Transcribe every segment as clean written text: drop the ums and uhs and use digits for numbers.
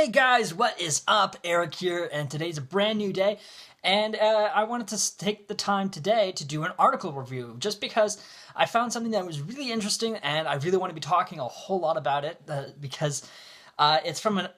Hey guys, what is up? Eric here, and today's a brand new day, and I wanted to take the time today to do an article review, just because I found something that was really interesting, and I really want to be talking a whole lot about it, because it's from an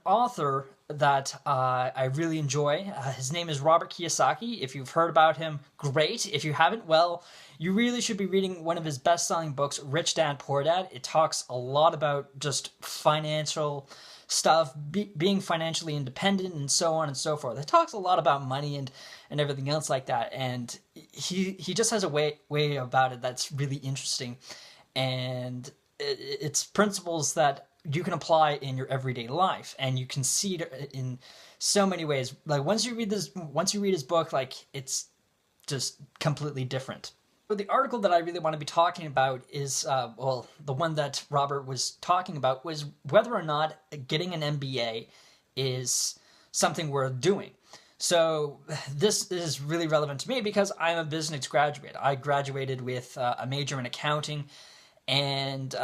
author that I really enjoy. His name is Robert Kiyosaki. If you've heard about him, great. If you haven't, well, you really should be reading one of his best-selling books, Rich Dad, Poor Dad. It talks a lot about just financial stuff, being financially independent, and so on and so forth. It talks a lot about money and everything else like that, and he just has a way about it that's really interesting, and it's principles that you can apply in your everyday life, and you can see it in so many ways. Like once you read his book, like it's just completely different. So the article that I really want to be talking about is, the one that Robert was talking about was whether or not getting an MBA is something worth doing. So this is really relevant to me because I'm a business graduate. I graduated with a major in accounting, and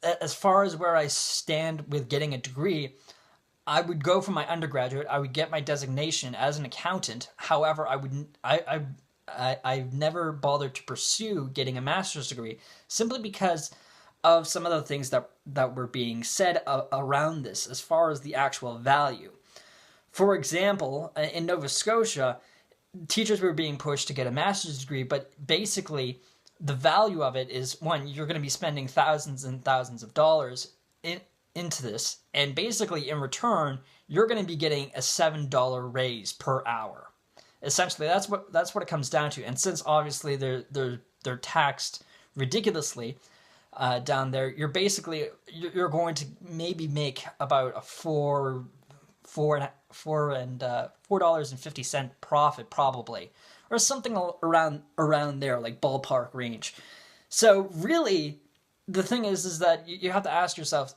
as far as where I stand with getting a degree, I would go for my undergraduate. I would get my designation as an accountant. However, I've never bothered to pursue getting a master's degree simply because of some of the things that were being said around this as far as the actual value. For example, in Nova Scotia, teachers were being pushed to get a master's degree, but basically the value of it is, one, you're going to be spending thousands and thousands of dollars into this, and basically in return, you're going to be getting a $7 raise per hour. Essentially, that's what it comes down to. And since obviously they're taxed ridiculously down there, you're going to maybe make about a $4.50 profit probably, or something around there, like ballpark range. So really, the thing is that you have to ask yourself,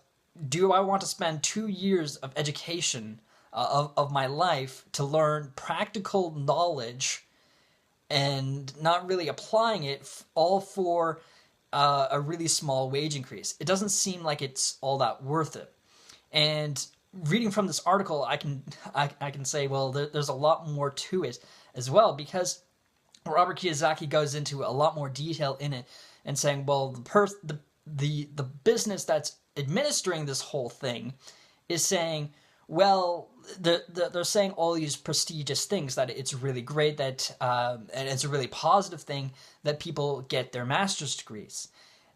do I want to spend 2 years of education of my life to learn practical knowledge and not really applying it all for a really small wage increase? It doesn't seem like it's all that worth it. And reading from this article, I can say, well, there's a lot more to it as well, because Robert Kiyosaki goes into a lot more detail in it and saying, well, the business that's administering this whole thing is saying, well, they're saying all these prestigious things, that it's really great that, and it's a really positive thing that people get their master's degrees.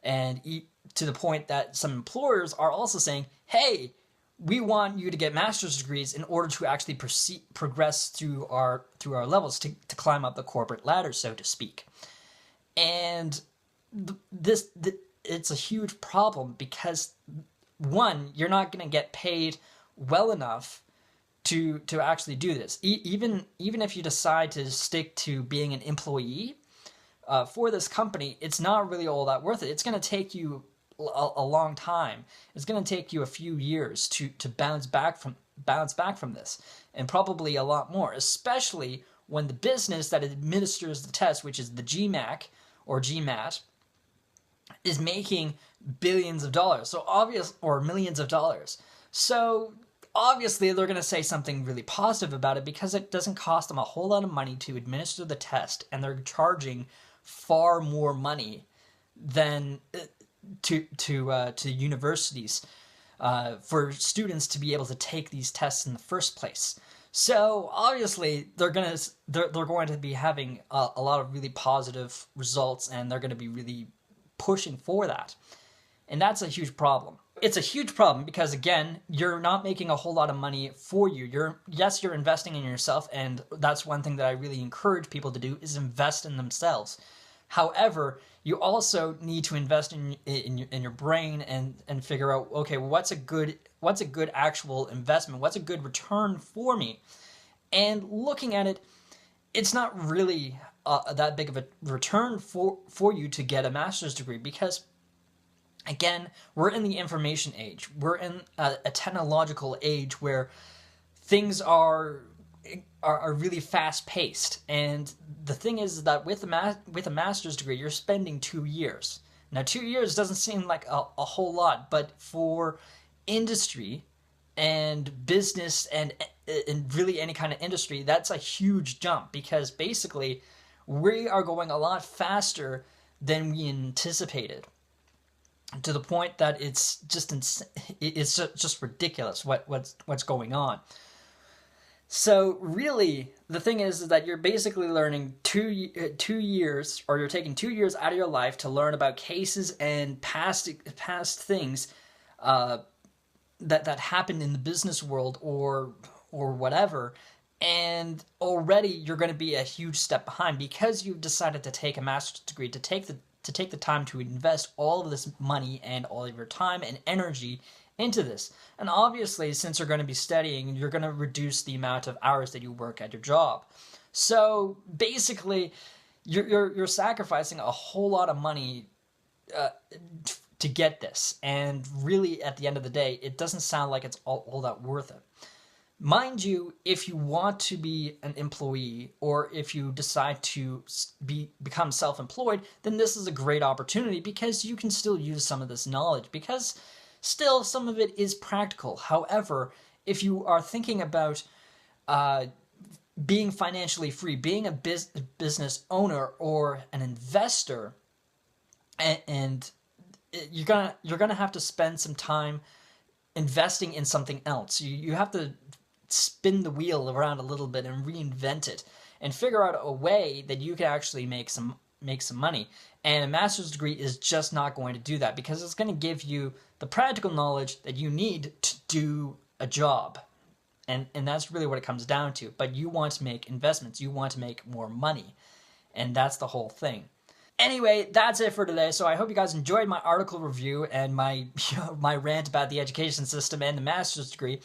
And to the point that some employers are also saying, hey, we want you to get master's degrees in order to actually progress through our levels, to climb up the corporate ladder, so to speak. And it's a huge problem because, one, you're not going to get paid well enough to actually do this. Even if you decide to stick to being an employee for this company, it's not really all that worth it. It's going to take you a long time. It's going to take you a few years to bounce back from this, and probably a lot more, especially when the business that administers the test, which is the GMAC or GMAT, is making billions of dollars, or millions of dollars. So obviously they're going to say something really positive about it, because it doesn't cost them a whole lot of money to administer the test, and they're charging far more money than to universities for students to be able to take these tests in the first place. So obviously they're going to be having a lot of really positive results, and they're going to be really pushing for that. And that's a huge problem. It's a huge problem because, again, you're not making a whole lot of money for you. Yes, you're investing in yourself, and that's one thing that I really encourage people to do, is invest in themselves. However, you also need to invest in your brain and figure out, okay, what's a good actual investment? What's a good return for me? And looking at it, it's not really that big of a return for you to get a master's degree, because, again, we're in the information age. We're in a technological age where things are really fast-paced. And the thing is that with a master's degree, you're spending 2 years. Now, 2 years doesn't seem like a whole lot, but for industry and business and really any kind of industry, that's a huge jump, because basically we are going a lot faster than we anticipated, to the point that it's just ridiculous what's going on. So really, the thing is that you're basically learning 2 years, or you're taking 2 years out of your life to learn about cases and past things uh, that happened in the business world, or whatever. And already you're going to be a huge step behind, because you've decided to take a master's degree, to take the time to invest all of this money and all of your time and energy into this. And obviously, since you're going to be studying, you're going to reduce the amount of hours that you work at your job. So basically, you're sacrificing a whole lot of money uh, to get this. And really, at the end of the day, it doesn't sound like it's all that worth it. Mind you, if you want to be an employee, or if you decide to become self-employed, then this is a great opportunity, because you can still use some of this knowledge, because still some of it is practical. However, if you are thinking about uh, being financially free, being a business owner or an investor, and you're gonna have to spend some time investing in something else. You have to spin the wheel around a little bit and reinvent it, and figure out a way that you can actually make some money. And a master's degree is just not going to do that, because it's going to give you the practical knowledge that you need to do a job. And that's really what it comes down to. But you want to make investments, you want to make more money, and that's the whole thing. Anyway, that's it for today. So I hope you guys enjoyed my article review and my my rant about the education system and the master's degree.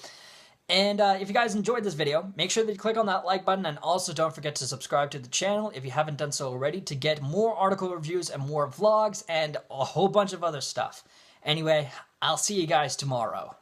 And if you guys enjoyed this video, make sure that you click on that like button, and also don't forget to subscribe to the channel if you haven't done so already, to get more article reviews and more vlogs and a whole bunch of other stuff. Anyway, I'll see you guys tomorrow.